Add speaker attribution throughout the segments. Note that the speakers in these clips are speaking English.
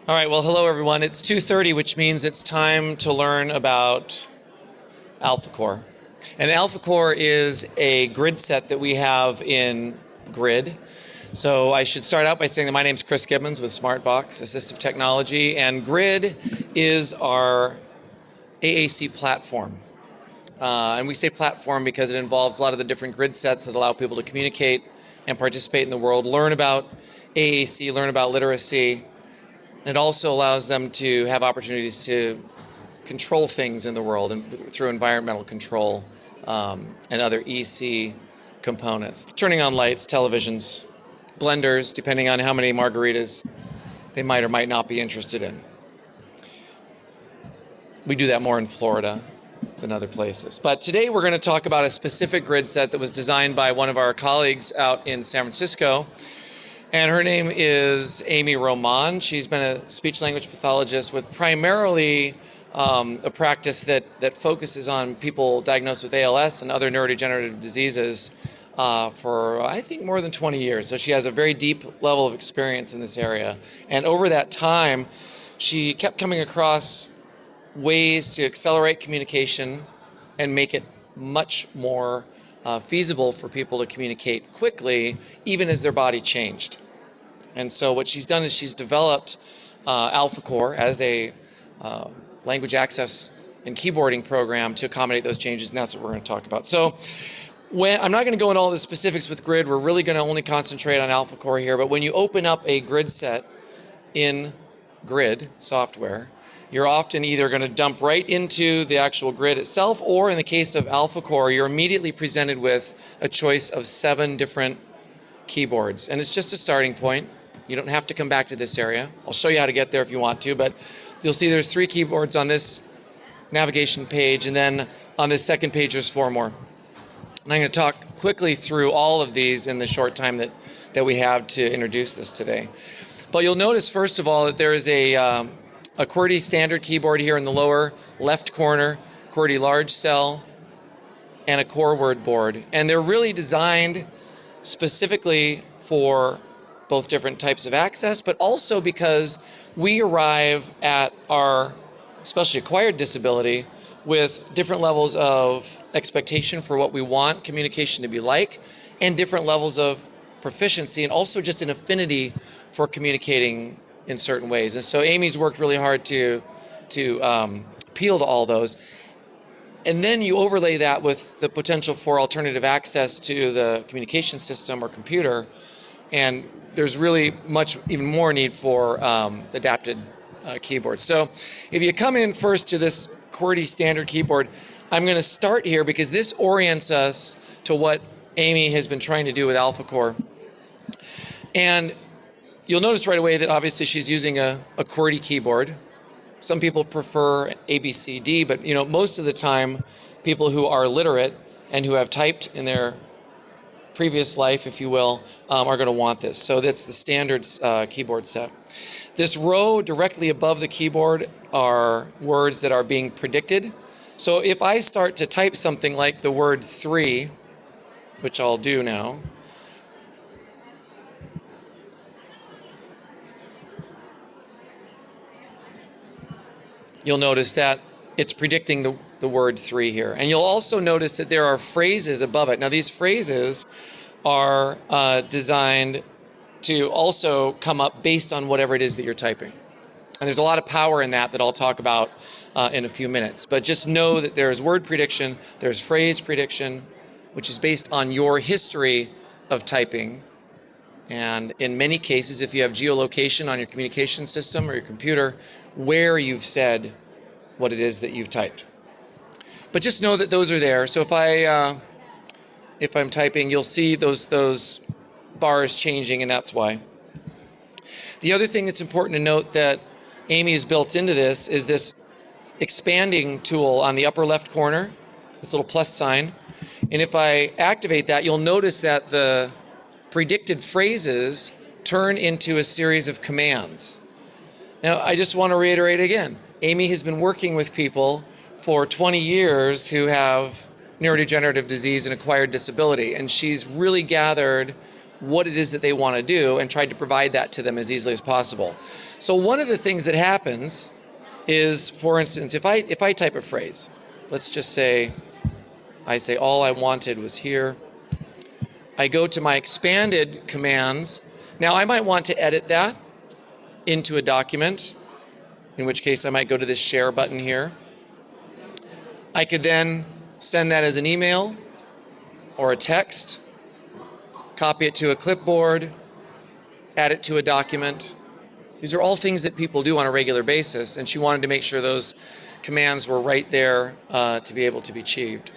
Speaker 1: All right, well, hello everyone. It's 2:30, which means it's time to learn about AlphaCore. And AlphaCore is a grid set that we have in Grid. So I should start out by saying that my name is Chris Gibbons with SmartBox Assistive Technology, and Grid is our AAC platform. And we say platform because it involves a lot of the different grid sets that allow people to communicate and participate in the world, learn about AAC, learn about literacy. It also allows them to have opportunities to control things in the world and through environmental control and other EC components. Turning on lights, televisions, blenders, depending on how many margaritas they might or might not be interested in. We do that more in Florida than other places. But today we're going to talk about a specific grid set that was designed by one of our colleagues out in San Francisco. And her name is Amy Roman. She's been a speech-language pathologist with primarily a practice that focuses on people diagnosed with ALS and other neurodegenerative diseases for, I think, more than 20 years. So she has a very deep level of experience in this area. And over that time, she kept coming across ways to accelerate communication and make it much more feasible for people to communicate quickly, even as their body changed. And so what she's done is she's developed AlphaCore as a language access and keyboarding program to accommodate those changes, and that's what we're going to talk about. So I'm not going to go into all the specifics with Grid. We're really going to only concentrate on AlphaCore here. But when you open up a grid set in Grid software, you're often either going to dump right into the actual grid itself, or in the case of AlphaCore, you're immediately presented with a choice of 7 different keyboards. And it's just a starting point. You don't have to come back to this area. I'll show you how to get there if you want to, but you'll see there's 3 keyboards on this navigation page, and then on this second page there's 4 more. And I'm going to talk quickly through all of these in the short time that we have to introduce this today. But you'll notice, first of all, that there is a QWERTY standard keyboard here in the lower left corner, QWERTY large cell, and a core word board. And they're really designed specifically for both different types of access, but also because we arrive at our especially acquired disability with different levels of expectation for what we want communication to be like, and different levels of proficiency, and also just an affinity for communicating in certain ways. And so Amy's worked really hard to appeal to all those. And then you overlay that with the potential for alternative access to the communication system or computer, and there's really much even more need for adapted keyboards. So if you come in first to this QWERTY standard keyboard, I'm going to start here because this orients us to what Amy has been trying to do with AlphaCore. And you'll notice right away that obviously she's using a QWERTY keyboard. Some people prefer ABCD, but most of the time, people who are literate and who have typed in their previous life, if you will, are going to want this. So that's the standard keyboard set. This row directly above the keyboard are words that are being predicted. So if I start to type something like the word 3, which I'll do now, you'll notice that it's predicting the word 3 here. And you'll also notice that there are phrases above it. Now, these phrases are designed to also come up based on whatever it is that you're typing. And there's a lot of power in that I'll talk about in a few minutes. But just know that there's word prediction, there's phrase prediction, which is based on your history of typing. And in many cases, if you have geolocation on your communication system or your computer, where you've said what it is that you've typed. But just know that those are there. So if I'm typing, you'll see those bars changing, and that's why. The other thing that's important to note that Amy has built into this is this expanding tool on the upper left corner, this little plus sign. And if I activate that, you'll notice that the predicted phrases turn into a series of commands. Now, I just want to reiterate again, Amy has been working with people for 20 years who have neurodegenerative disease and acquired disability, and she's really gathered what it is that they want to do and tried to provide that to them as easily as possible. So one of the things that happens is, for instance, if I type a phrase, let's just say, I say all I wanted was here. I go to my expanded commands. Now I might want to edit that into a document, in which case I might go to this share button here. I could then send that as an email or a text, copy it to a clipboard, add it to a document. These are all things that people do on a regular basis, and she wanted to make sure those commands were right there to be able to be achieved.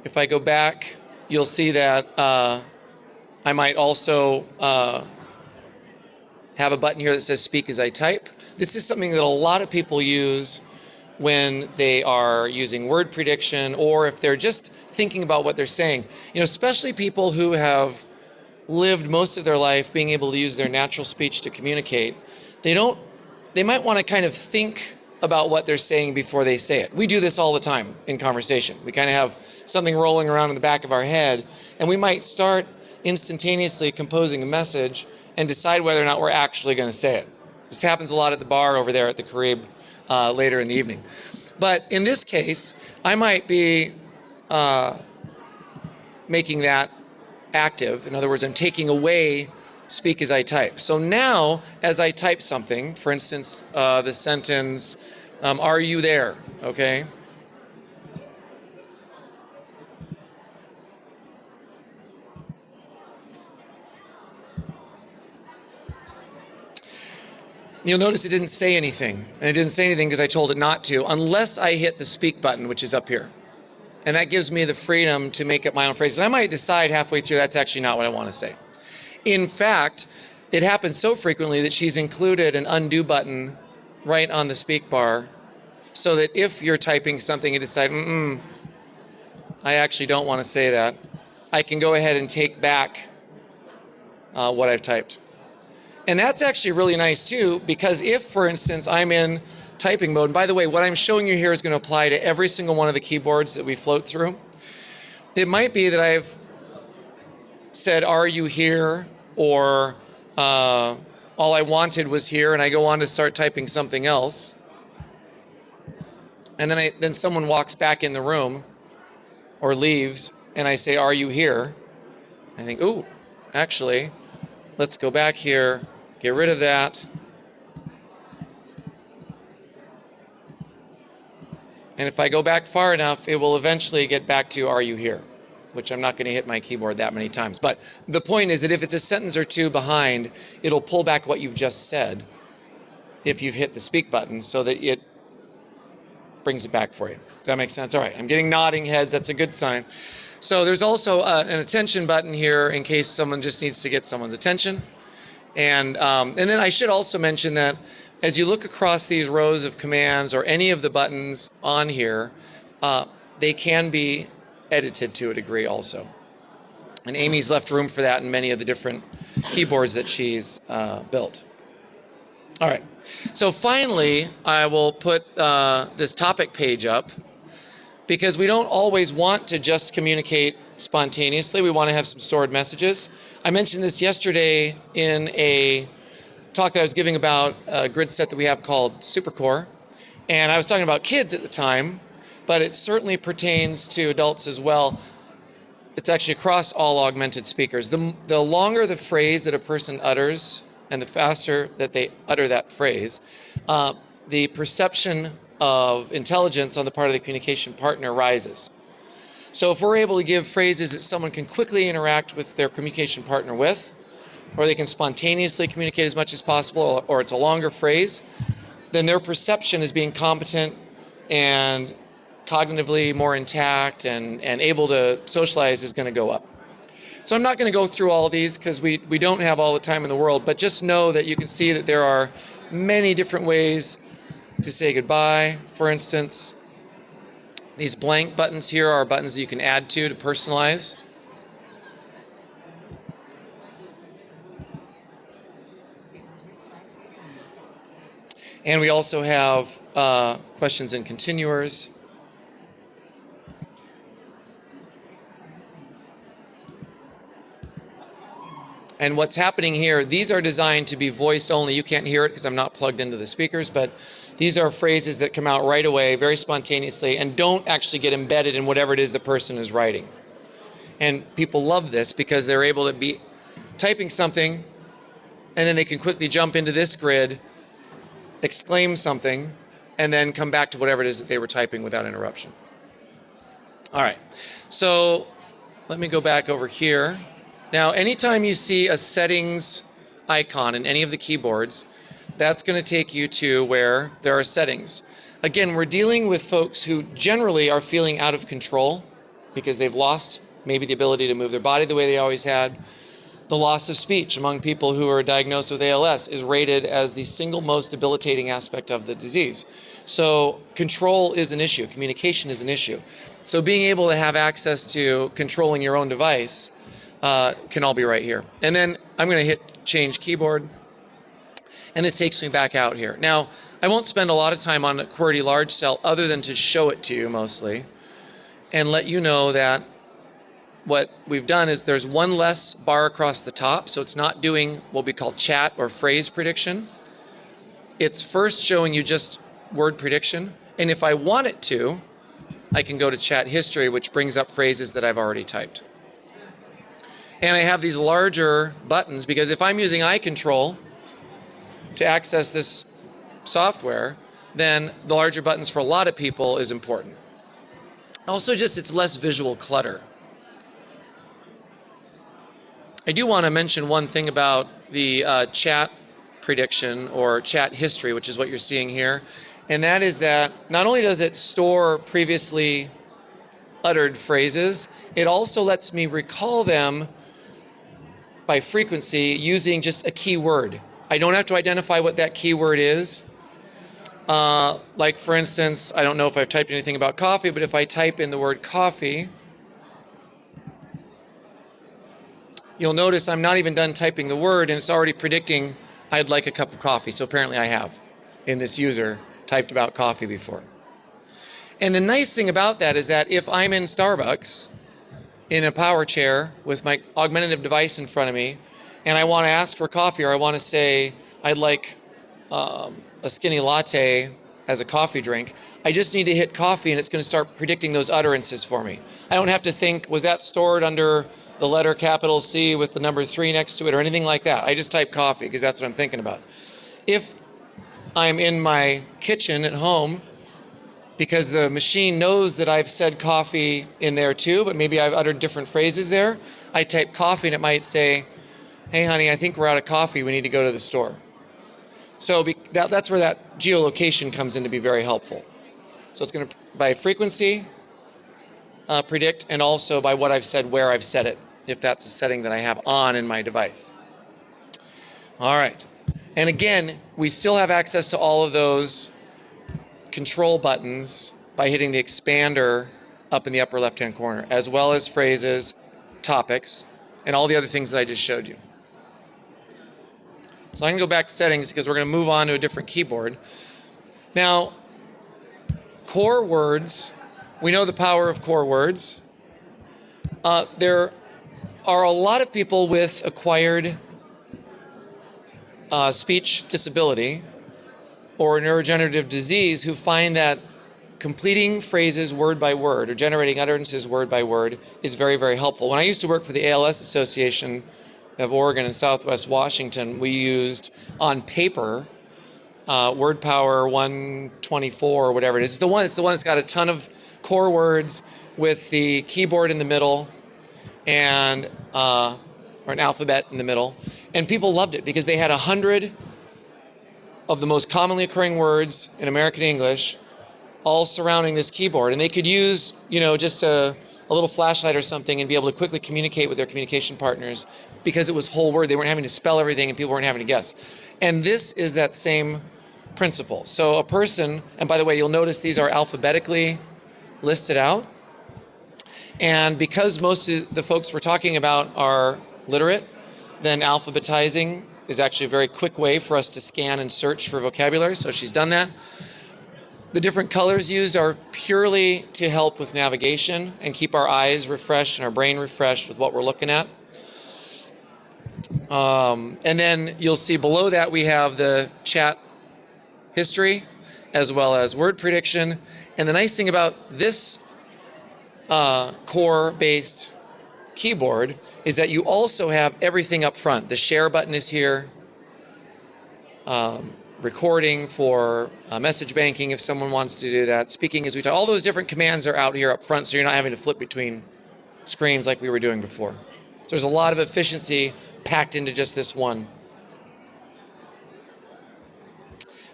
Speaker 1: If I go back, you'll see that I might also have a button here that says Speak as I Type. This is something that a lot of people use when they are using word prediction, or if they're just thinking about what they're saying. You know, especially people who have lived most of their life being able to use their natural speech to communicate. They might want to kind of think about what they're saying before they say it. We do this all the time in conversation. We kind of have something rolling around in the back of our head, and we might start instantaneously composing a message and decide whether or not we're actually going to say it. This happens a lot at the bar over there at the Carib later in the evening. But in this case, I might be making that active. In other words, I'm taking away Speak as I Type. So now, as I type something, for instance, the sentence, are you there? Okay. You'll notice it didn't say anything. And it didn't say anything because I told it not to, unless I hit the speak button, which is up here. And that gives me the freedom to make up my own phrases. I might decide halfway through that's actually not what I want to say. In fact, it happens so frequently that she's included an undo button right on the speak bar, so that if you're typing something and decide, I actually don't want to say that, I can go ahead and take back what I've typed. And that's actually really nice too, because if, for instance, I'm in typing mode, and by the way, what I'm showing you here is going to apply to every single one of the keyboards that we float through. It might be that I've said, are you here? Or all I wanted was here, and I go on to start typing something else. And then someone walks back in the room or leaves, and I say, are you here? I think, ooh, actually, let's go back here, get rid of that. And if I go back far enough, it will eventually get back to, are you here? Which I'm not going to hit my keyboard that many times. But the point is that if it's a sentence or two behind, it'll pull back what you've just said if you've hit the speak button, so that it brings it back for you. Does that make sense? All right, I'm getting nodding heads. That's a good sign. So there's also an attention button here in case someone just needs to get someone's attention. And then I should also mention that as you look across these rows of commands or any of the buttons on here, they can be edited to a degree also. And Amy's left room for that in many of the different keyboards that she's built. All right, so finally, I will put this topic page up, because we don't always want to just communicate spontaneously. We want to have some stored messages. I mentioned this yesterday in a talk that I was giving about a grid set that we have called SuperCore. And I was talking about kids at the time, but it certainly pertains to adults as well. It's actually across all augmented speakers. The longer the phrase that a person utters, and the faster that they utter that phrase, the perception of intelligence on the part of the communication partner rises. So if we're able to give phrases that someone can quickly interact with their communication partner with, or they can spontaneously communicate as much as possible, or it's a longer phrase, then their perception as being competent and cognitively more intact and able to socialize is going to go up. So I'm not going to go through all these because we don't have all the time in the world, but just know that you can see that there are many different ways to say goodbye. For instance, these blank buttons here are buttons that you can add to personalize. And we also have questions and continuers. And what's happening here, these are designed to be voice only. You can't hear it because I'm not plugged into the speakers, but these are phrases that come out right away, very spontaneously, and don't actually get embedded in whatever it is the person is writing. And people love this because they're able to be typing something, and then they can quickly jump into this grid, exclaim something, and then come back to whatever it is that they were typing without interruption. All right, so let me go back over here. Now, anytime you see a settings icon in any of the keyboards, that's going to take you to where there are settings. Again, we're dealing with folks who generally are feeling out of control because they've lost maybe the ability to move their body the way they always had. The loss of speech among people who are diagnosed with ALS is rated as the single most debilitating aspect of the disease. So control is an issue. Communication is an issue. So being able to have access to controlling your own device can all be right here. And then I'm going to hit change keyboard, and this takes me back out here. Now, I won't spend a lot of time on a QWERTY large cell other than to show it to you mostly and let you know that what we've done is there's one less bar across the top, so it's not doing what we call chat or phrase prediction. It's first showing you just word prediction, and if I want it to, I can go to chat history, which brings up phrases that I've already typed. And I have these larger buttons because if I'm using eye control to access this software, then the larger buttons for a lot of people is important. Also, just it's less visual clutter. I do want to mention one thing about the chat prediction or chat history, which is what you're seeing here, and that is that not only does it store previously uttered phrases, it also lets me recall them by frequency using just a keyword. I don't have to identify what that keyword is. Like for instance, I don't know if I've typed anything about coffee, but if I type in the word coffee, you'll notice I'm not even done typing the word and it's already predicting I'd like a cup of coffee. So apparently I have in this user typed about coffee before. And the nice thing about that is that if I'm in Starbucks in a power chair with my augmentative device in front of me and I want to ask for coffee, or I want to say I'd like a skinny latte as a coffee drink, I just need to hit coffee and it's going to start predicting those utterances for me. I don't have to think, was that stored under the letter capital C with the number 3 next to it or anything like that. I just type coffee because that's what I'm thinking about. If I'm in my kitchen at home, because the machine knows that I've said coffee in there too, but maybe I've uttered different phrases there, I type coffee and it might say, hey honey, I think we're out of coffee, we need to go to the store. So that's where that geolocation comes in to be very helpful. So it's going to, by frequency, predict, and also by what I've said, where I've said it, if that's a setting that I have on in my device. All right. And again, we still have access to all of those control buttons by hitting the expander up in the upper left-hand corner, as well as phrases, topics, and all the other things that I just showed you. So I can go back to settings because we're going to move on to a different keyboard. Now, core words, we know the power of core words. There are a lot of people with acquired speech disability or neurodegenerative disease who find that completing phrases word by word or generating utterances word by word is very, very helpful. When I used to work for the ALS Association of Oregon and Southwest Washington, we used on paper word power 124 or whatever it is. It's the one that's got a ton of core words with the keyboard in the middle and or an alphabet in the middle. And people loved it because they had 100 of the most commonly occurring words in American English all surrounding this keyboard. And they could use, just a little flashlight or something and be able to quickly communicate with their communication partners because it was whole word. They weren't having to spell everything and people weren't having to guess. And this is that same principle. So a person, and by the way, you'll notice these are alphabetically listed out. And because most of the folks we're talking about are literate, then alphabetizing is actually a very quick way for us to scan and search for vocabulary. So she's done that. The different colors used are purely to help with navigation and keep our eyes refreshed and our brain refreshed with what we're looking at. And then you'll see below that we have the chat history as well as word prediction. And the nice thing about this core-based keyboard is that you also have everything up front. The share button is here, recording for message banking if someone wants to do that, speaking as we talk. All those different commands are out here up front, so you're not having to flip between screens like we were doing before. So there's a lot of efficiency packed into just this one.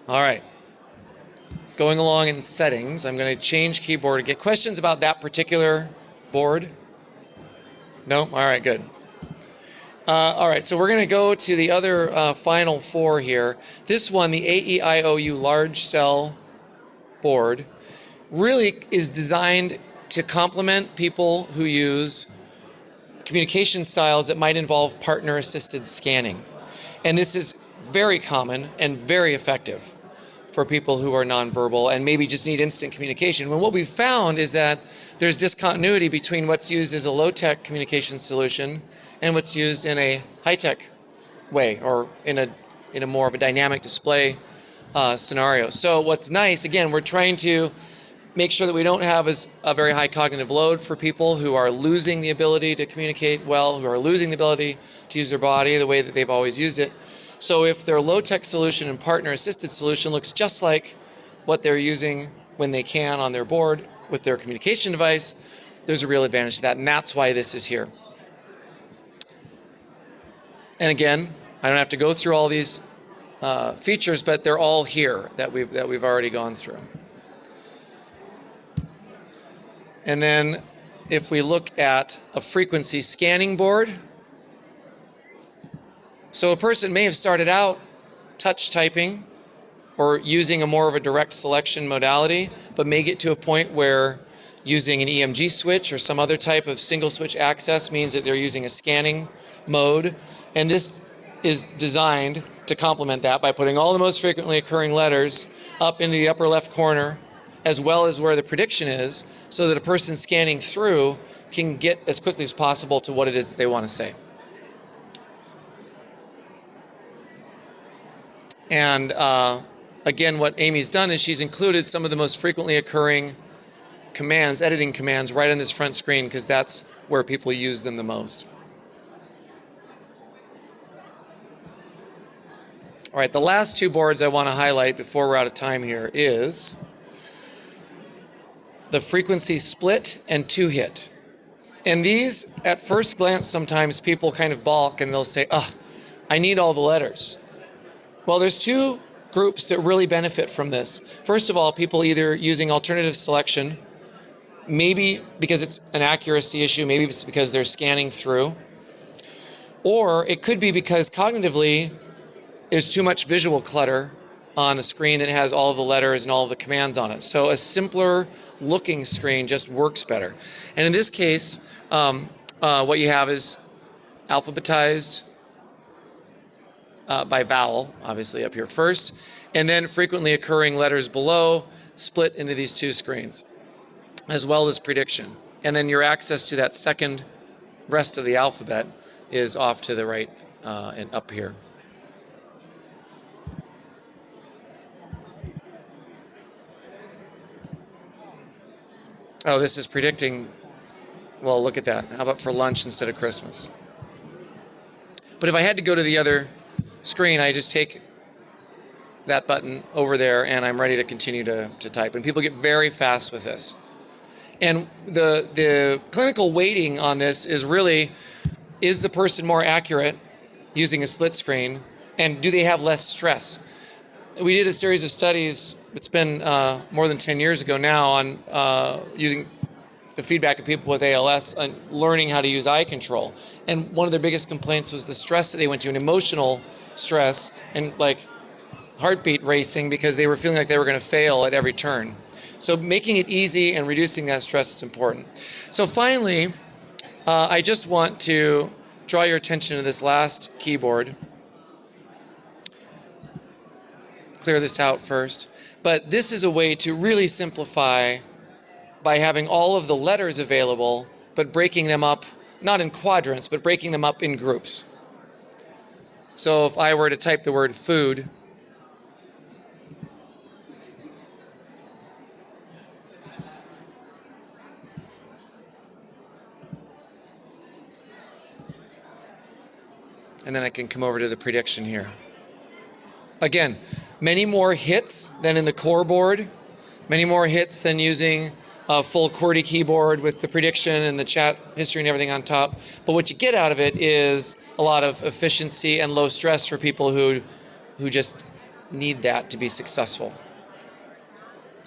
Speaker 1: All right. Going along in settings, I'm going to change keyboard again. Questions about that particular board? No? All right, good. All right, so we're going to go to the other final four here. This one, the AEIOU large cell board, really is designed to complement people who use communication styles that might involve partner-assisted scanning. And this is very common and very effective for people who are nonverbal and maybe just need instant communication. When what we've found is that there's discontinuity between what's used as a low-tech communication solution and what's used in a high-tech way, or in a more of a dynamic display scenario. So what's nice, again, we're trying to make sure that we don't have a very high cognitive load for people who are losing the ability to communicate well, who are losing the ability to use their body the way that they've always used it. So if their low-tech solution and partner-assisted solution looks just like what they're using when they can on their board with their communication device, there's a real advantage to that, and that's why this is here. And again, I don't have to go through all these features, but they're all here that we've already gone through. And then if we look at a frequency scanning board, so a person may have started out touch typing or using a more of a direct selection modality, but may get to a point where using an EMG switch or some other type of single switch access means that they're using a scanning mode. And this is designed to complement that by putting all the most frequently occurring letters up into the upper left corner, as well as where the prediction is, so that a person scanning through can get as quickly as possible to what it is that they want to say. And again, what Amy's done is she's included some of the most frequently occurring commands, editing commands, right on this front screen, because that's where people use them the most. All right, the last two boards I want to highlight before we're out of time here is the frequency split and two hit. And these, at first glance, sometimes people kind of balk and they'll say, I need all the letters. Well, there's two groups that really benefit from this. First of all, people either using alternative selection, maybe because it's an accuracy issue, maybe it's because they're scanning through, or it could be because cognitively there's too much visual clutter on a screen that has all of the letters and all of the commands on it. So a simpler looking screen just works better. And in this case, what you have is alphabetized by vowel, obviously up here first, and then frequently occurring letters below, split into these two screens, as well as prediction. And then your access to that second rest of the alphabet is off to the right and up here. Oh, this is predicting, well, look at that. How about for lunch instead of Christmas? But if I had to go to the other screen, I just take that button over there and I'm ready to continue to type. And people get very fast with this. And the clinical weighting on this is really, is the person more accurate using a split screen? And do they have less stress? We did a series of studies, it's been more than 10 years ago now, on using the feedback of people with ALS and learning how to use eye control. And one of their biggest complaints was the stress that they went to, an emotional stress and like heartbeat racing because they were feeling like they were going to fail at every turn. So making it easy and reducing that stress is important. So finally, I just want to draw your attention to this last keyboard. Clear this out first. But this is a way to really simplify by having all of the letters available, but breaking them up, not in quadrants, but breaking them up in groups. So if I were to type the word food, and then I can come over to the prediction here. Again, many more hits than in the core board, many more hits than using a full QWERTY keyboard with the prediction and the chat history and everything on top. But what you get out of it is a lot of efficiency and low stress for people who just need that to be successful.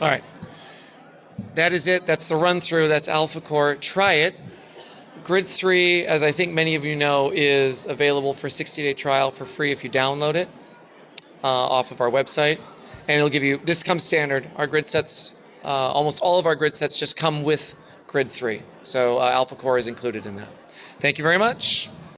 Speaker 1: All right, that is it. That's the run through. That's AlphaCore. Try it. Grid 3, as I think many of you know, is available for 60-day trial for free if you download it off of our website. And it'll give you, this comes standard. Our grid sets, almost all of our grid sets just come with Grid 3. So AlphaCore is included in that. Thank you very much.